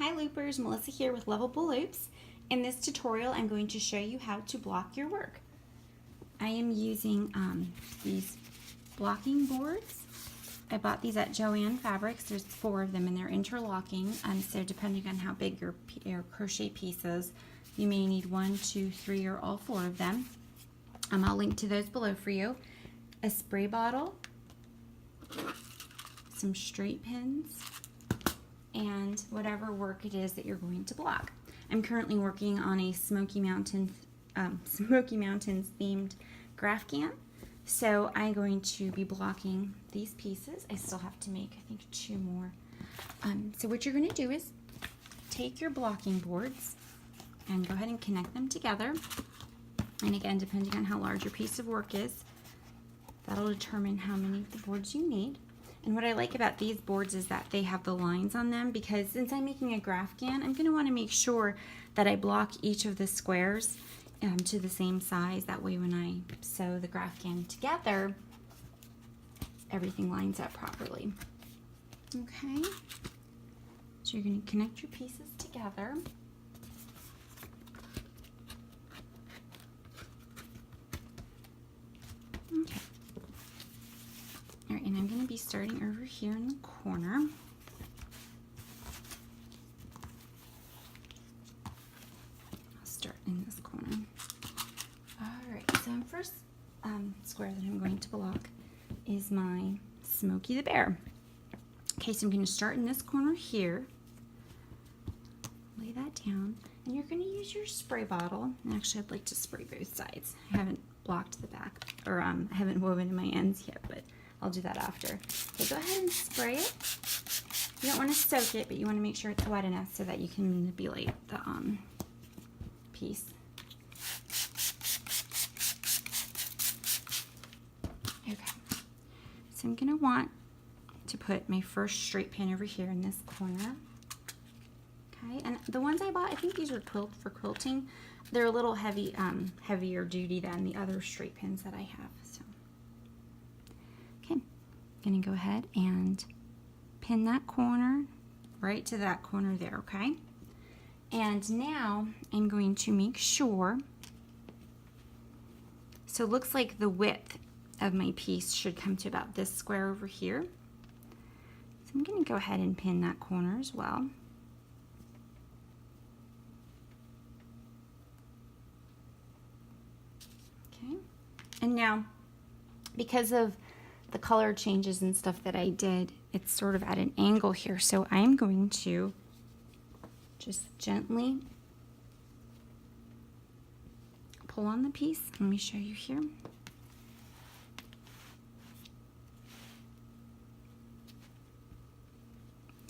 Hi Loopers, Melissa here with Lovable Loops. In this tutorial I'm going to show you how to block your work. I am using these blocking boards. I bought these at Joann Fabrics. There's 4 of them and they're interlocking, so depending on how big your crochet piece is, you may need 1, 2, 3, or all 4 of them. I'll link to those below for you. A spray bottle, some straight pins, and whatever work it is that you're going to block. I'm currently working on a Smoky Mountains themed graph can, so I'm going to be blocking these pieces. I still have to make, I think, 2 more. So what you're going to do is take your blocking boards and go ahead and connect them together. And again, depending on how large your piece of work is, that'll determine how many of the boards you need. And what I like about these boards is that they have the lines on them, because since I'm making a graph can, I'm going to want to make sure that I block each of the squares to the same size. That way when I sew the graph can together, everything lines up properly. Okay, so you're going to connect your pieces together. Okay. All right, and I'm going to be starting over here in the corner. I'll start in this corner. All right, so the first square that I'm going to block is my Smokey the Bear. Okay, so I'm going to start in this corner here. Lay that down, and you're going to use your spray bottle. And actually, I'd like to spray both sides. I haven't blocked the back, or I haven't woven in my ends yet, but I'll do that after. So go ahead and spray it. You don't want to soak it, but you want to make sure it's wet enough so that you can manipulate the piece. Okay. So I'm going to want to put my first straight pin over here in this corner. Okay, and the ones I bought, I think these are for quilting. They're a little heavier duty than the other straight pins that I have. So. Going to go ahead and pin that corner right to that corner there, okay? And now I'm going to make sure, so it looks like the width of my piece should come to about this square over here. So I'm going to go ahead and pin that corner as well. Okay, and now because of the color changes and stuff that I did, it's sort of at an angle here. So I'm going to just gently pull on the piece. Let me show you here.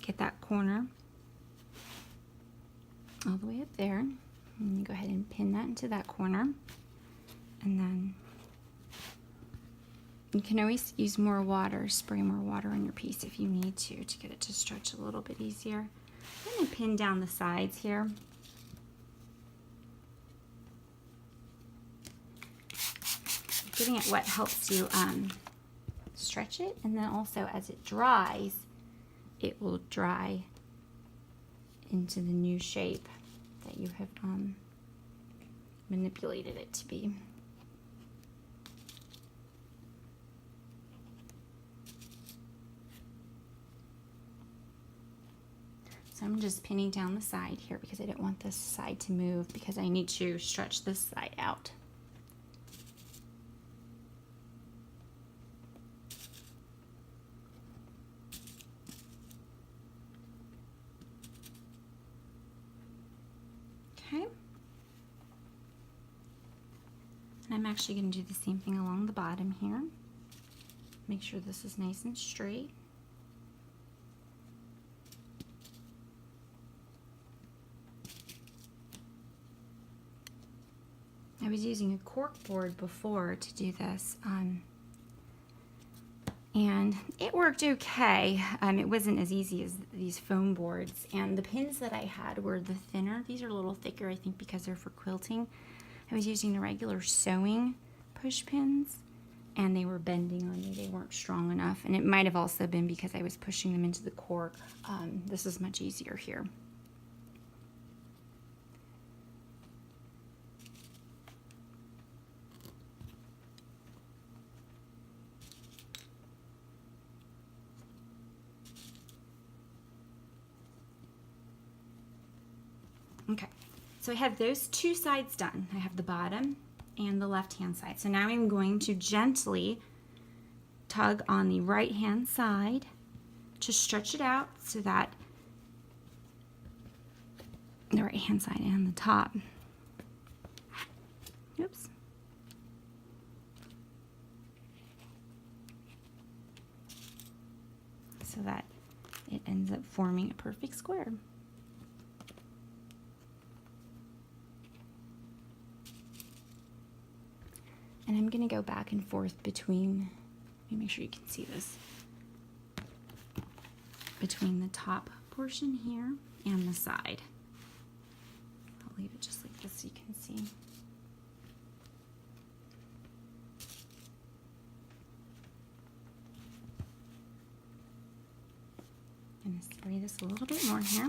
Get that corner all the way up there. And go ahead and pin that into that corner. And then you can always use more water, spray more water on your piece if you need to get it to stretch a little bit easier. I'm going to pin down the sides here. Getting it wet helps you stretch it, and then also as it dries, it will dry into the new shape that you have manipulated it to be. So I'm just pinning down the side here because I don't want this side to move, because I need to stretch this side out. Okay. And I'm actually going to do the same thing along the bottom here. Make sure this is nice and straight. I was using a cork board before to do this, and it worked okay. It wasn't as easy as these foam boards, and the pins that I had were the thinner. These are a little thicker, I think, because they're for quilting. I was using the regular sewing push pins, and they were bending on me. They weren't strong enough, and it might have also been because I was pushing them into the cork. This is much easier here. Okay, so I have those two sides done. I have the bottom and the left-hand side. So now I'm going to gently tug on the right-hand side to stretch it out so that the right-hand side and the top. Oops. So that it ends up forming a perfect square. And I'm going to go back and forth between, let me make sure you can see this, between the top portion here and the side. I'll leave it just like this so you can see. I'm going to spray this a little bit more here.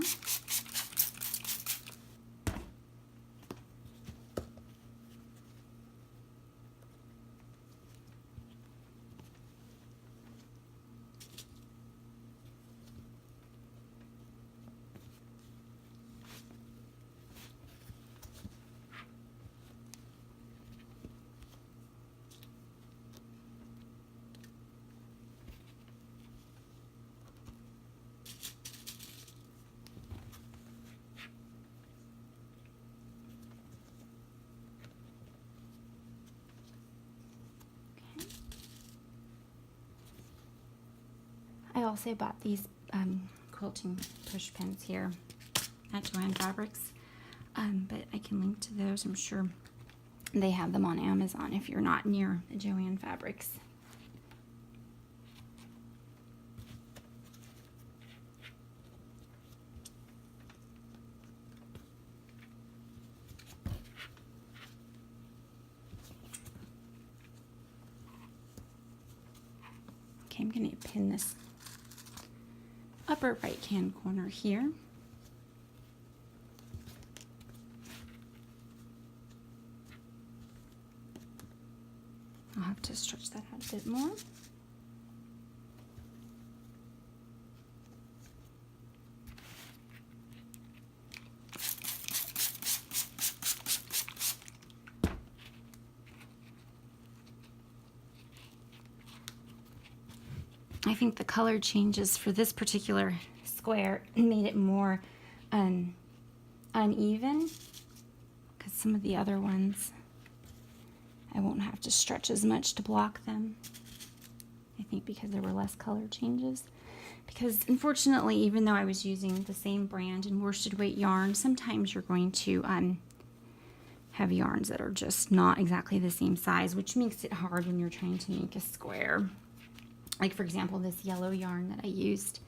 I also bought these quilting push pins here at Joann Fabrics, but I can link to those. I'm sure they have them on Amazon if you're not near Joann Fabrics. Okay, I'm going to pin this upper right-hand corner here. I'll have to stretch that out a bit more. I think the color changes for this particular square made it more uneven, because some of the other ones I won't have to stretch as much to block them. I think because there were less color changes. Because unfortunately, even though I was using the same brand and worsted weight yarn, sometimes you're going to have yarns that are just not exactly the same size, which makes it hard when you're trying to make a square. Like for example, this yellow yarn that I used,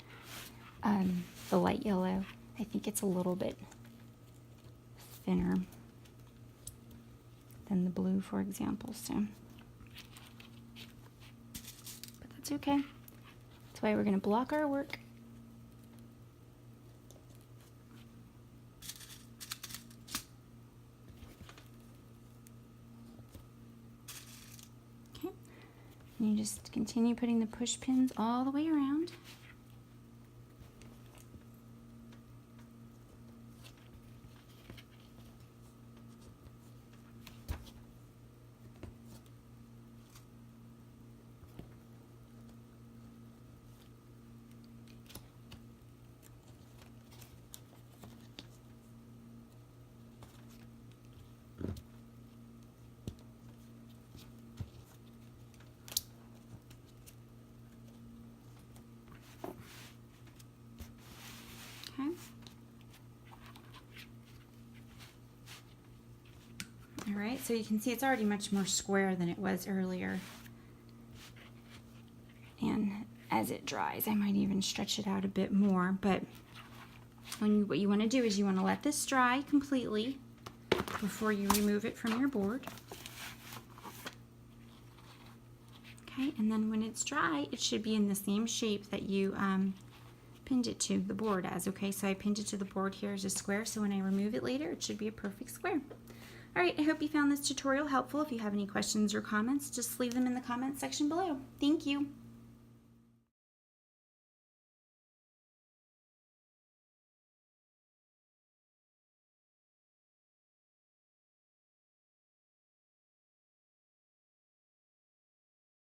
the light yellow, I think it's a little bit thinner than the blue, for example, so. But that's okay. That's why we're gonna block our work. And you just continue putting the push pins all the way around. Okay. All right, so you can see it's already much more square than it was earlier. And as it dries, I might even stretch it out a bit more, but what you want to do is you want to let this dry completely before you remove it from your board. Okay, and then when it's dry, it should be in the same shape that you pinned it to the board as. Okay, so I pinned it to the board here as a square, so when I remove it later, it should be a perfect square. All right, I hope you found this tutorial helpful. If you have any questions or comments, just leave them in the comments section below. Thank you.